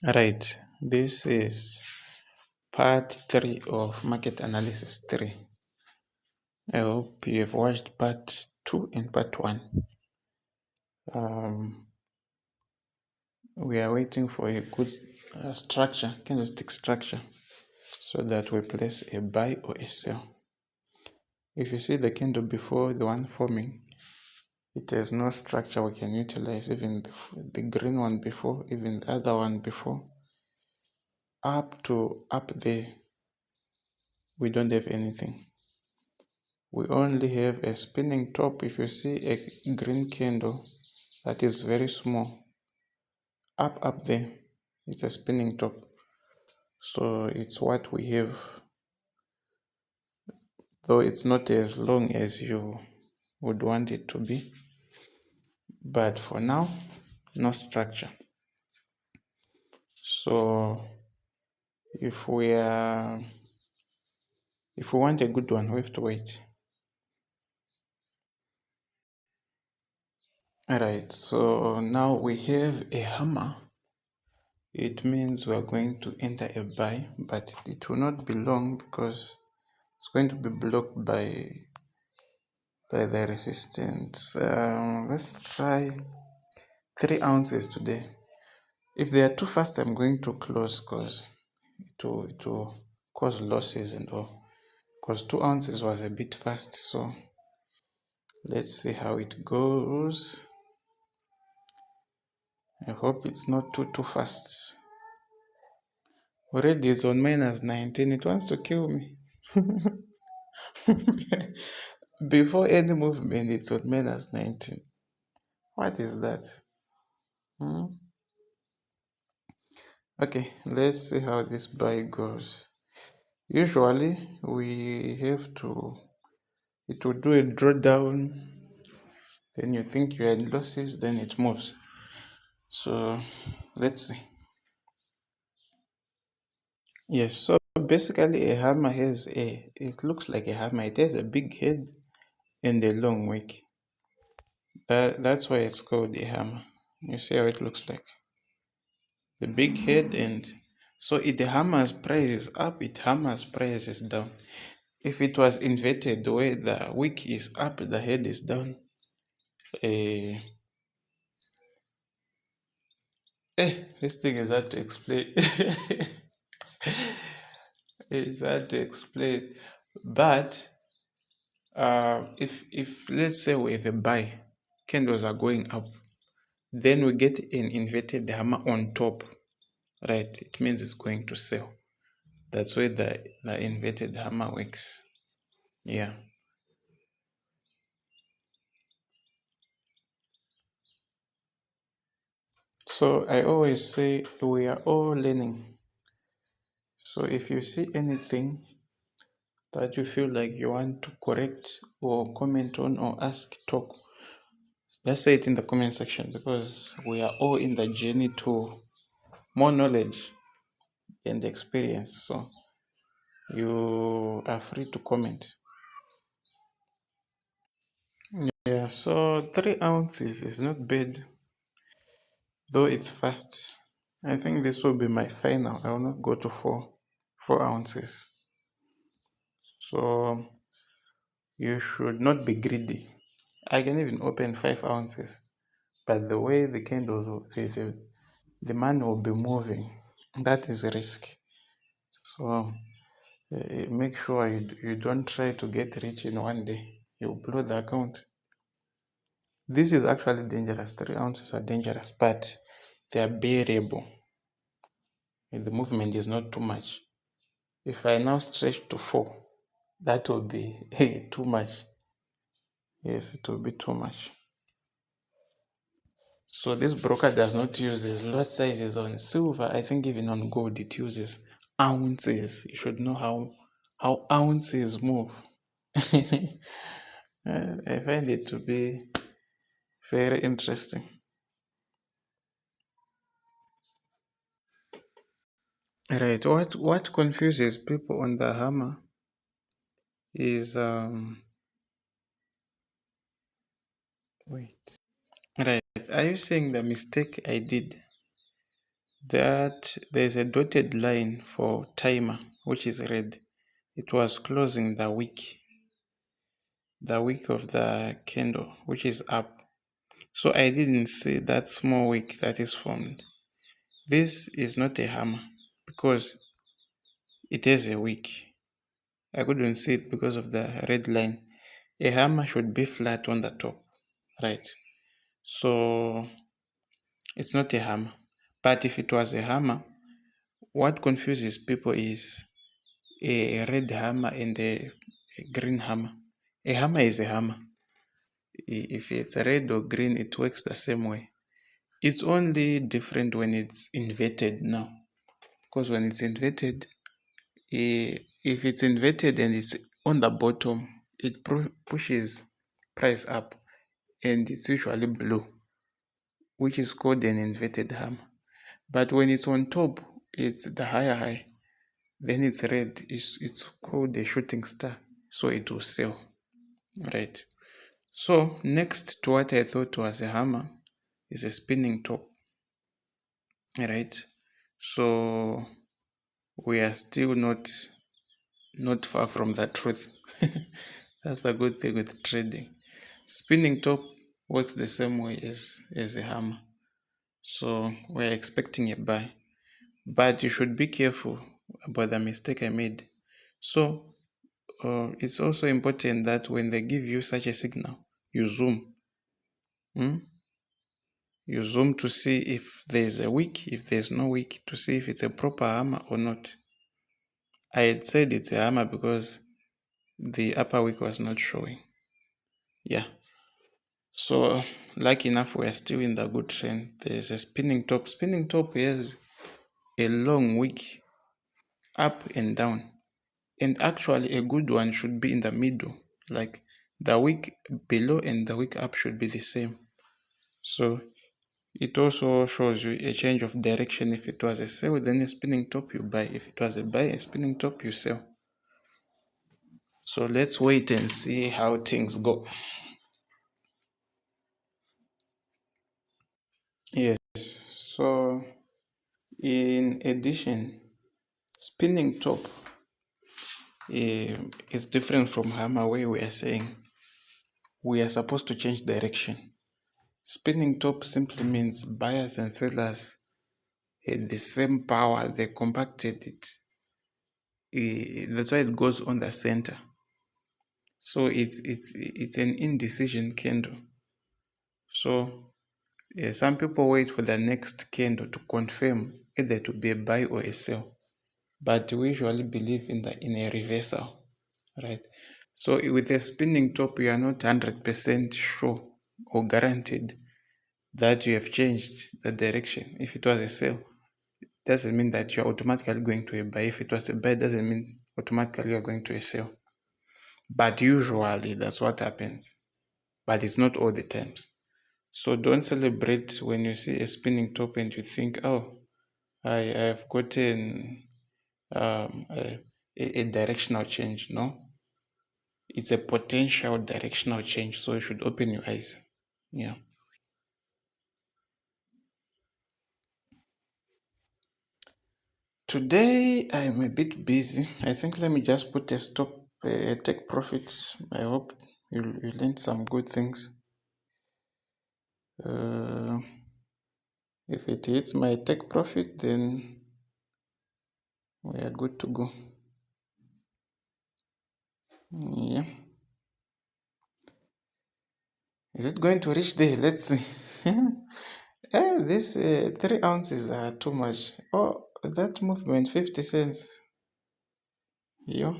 Right, this is part 3 of market analysis 3. I hope you have watched part 2 and part 1. We are waiting for a good structure, candlestick structure, so that we place a buy or a sell. If you see the candle before the one forming, it has no structure we can utilize, even the green one before, even the other one before. Up there, we don't have anything. We only have a spinning top. If you see a green candle that is very small, up there, it's a spinning top. So it's what we have, though it's not as long as you would want it to be. But for now, no structure. So if we want a good one, we have to wait. Alright, so now we have a hammer. It means we are going to enter a buy, but it will not be long because it's going to be blocked by the resistance. Let's try 3 ounces today. If they are too fast, I'm going to close because it will cause losses and all. Because 2 ounces was a bit fast, so let's see how it goes. I hope it's not too fast. Already it's on minus 19. It wants to kill me. Before any movement, it's on minus 19. What is that? Okay, let's see how this buy goes. Usually, it will do a drawdown, then you think you're in losses, then it moves. So, let's see. Yes, so basically a hammer it looks like a hammer. It has a big head and a long wick. That's why it's called a hammer. You see how it looks like. The big head, and so it hammers prices up, it hammers prices down. If it was inverted, the way the wick is up, the head is down. This thing is hard to explain. It's hard to explain. But if let's say we have a buy, candles are going up, then we get an inverted hammer on top, right? It means it's going to sell. That's why the inverted hammer works. Yeah. So I always say we are all learning. So if you see anything that you feel like you want to correct or comment on or ask, talk, just say it in the comment section, because we are all in the journey to more knowledge and experience. So you are free to comment. Yeah, so 3 ounces is not bad, though it's fast. I think this will be my final. I will not go to 4 ounces. So you should not be greedy. I can even open 5 ounces, but the way the candles, the money will be moving, that is a risk. So make sure you don't try to get rich in one day. You blow the account. This is actually dangerous. 3 ounces are dangerous, but they are bearable. The movement is not too much. If I now stretch to 4, that will be too much. Yes, it will be too much. So this broker does not use his lot sizes on silver. I think even on gold it uses ounces. You should know how ounces move. I find it to be very interesting. Right. What confuses people on the hammer is wait. Right. Are you saying the mistake I did that there's a dotted line for timer, which is red. It was closing the wick of the candle, which is up. So I didn't see that small wick that is formed. This is not a hammer because it has a wick. I couldn't see it because of the red line. A hammer should be flat on the top, right? So it's not a hammer. But if it was a hammer, what confuses people is a red hammer and a green hammer. A hammer is a hammer. If it's red or green, it works the same way. It's only different when it's inverted now. Because when it's inverted, if it's inverted and it's on the bottom, it pushes price up and it's usually blue, which is called an inverted hammer. But when it's on top, it's the higher high. Then it's red. It's called a shooting star. So it will sell. Right. So next to what I thought was a hammer is a spinning top. Right. So we are still not far from the truth. That's the good thing with trading. Spinning top works the same way as a hammer. So we're expecting a buy. But you should be careful about the mistake I made. So it's also important that when they give you such a signal, you zoom. You zoom to see if there's a wick, if there's no wick, to see if it's a proper hammer or not. I had said it's a hammer because the upper wick was not showing. Yeah. So lucky enough, we're still in the good trend. There's a spinning top. Spinning top has a long wick up and down. And actually, a good one should be in the middle. Like the wick below and the wick up should be the same. So it also shows you a change of direction. If it was a sell, then a spinning top you buy. If it was a buy, a spinning top you sell. So let's wait and see how things go. Yes. So in addition, spinning top is different from hammer where we are saying we are supposed to change direction. Spinning top simply means buyers and sellers had the same power, they compacted it. That's why it goes on the center. So it's an indecision candle. So some people wait for the next candle to confirm either to be a buy or a sell. But we usually believe in a reversal, right? So with a spinning top, you are not 100% sure or guaranteed that you have changed the direction. If it was a sell, doesn't mean that you're automatically going to a buy. If it was a buy, doesn't mean automatically you're going to a sell. But usually that's what happens. But it's not all the times. So don't celebrate when you see a spinning top and you think, oh, I have gotten a directional change. No, it's a potential directional change. So you should open your eyes. Yeah. Today I'm a bit busy. I think let me just put a stop, take profits. I hope you learned some good things. If it hits my take profit, then we are good to go. Yeah. Is it going to reach there? Let's see. This 3 ounces are too much. Oh, that movement, 50 cents. Yeah.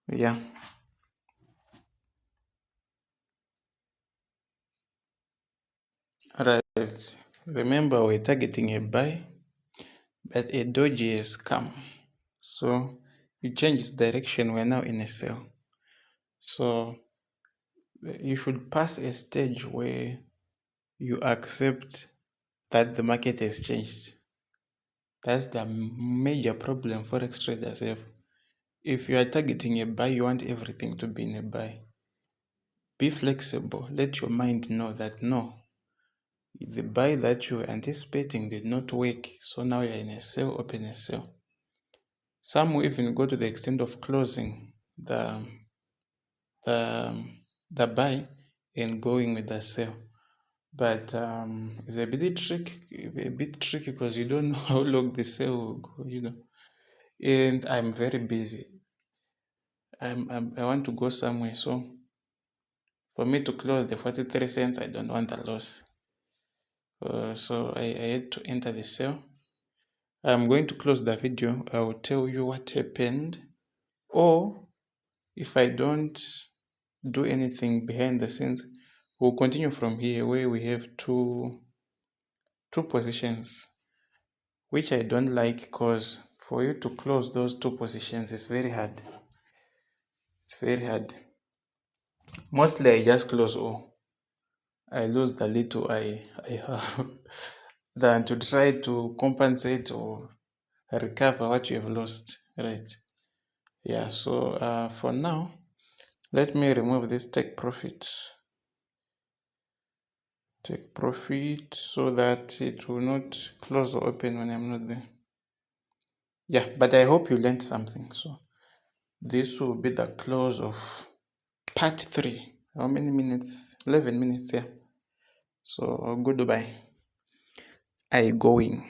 Yeah. Right. Remember, we're targeting a buy, but a doji has come. So you change direction. We're now in a sell. So you should pass a stage where you accept that the market has changed. That's the major problem forex traders have. If you are targeting a buy, you want everything to be in a buy. Be flexible. Let your mind know that no, the buy that you were anticipating did not work, so now you're in a sell, open a sell. Some will even go to the extent of closing the the buy and going with the sell. But it's a bit tricky because you don't know how long the sale will go. And I'm very busy. I want to go somewhere, so for me to close the 43 cents, I don't want a loss. So I had to enter the sale. I'm going to close the video. I will tell you what happened, or if I don't do anything behind the scenes, we'll continue from here where we have two positions, which I don't like because for you to close those two positions is very hard. It's very hard. Mostly I just close all. I lose the little I have than to try to compensate or recover what you have lost, right? Yeah, so for now, let me remove this take profit so that it will not close or open when I'm not there. Yeah, but I hope you learned something. So this will be the close of part 3. How many minutes? 11 minutes, yeah. So goodbye. I going.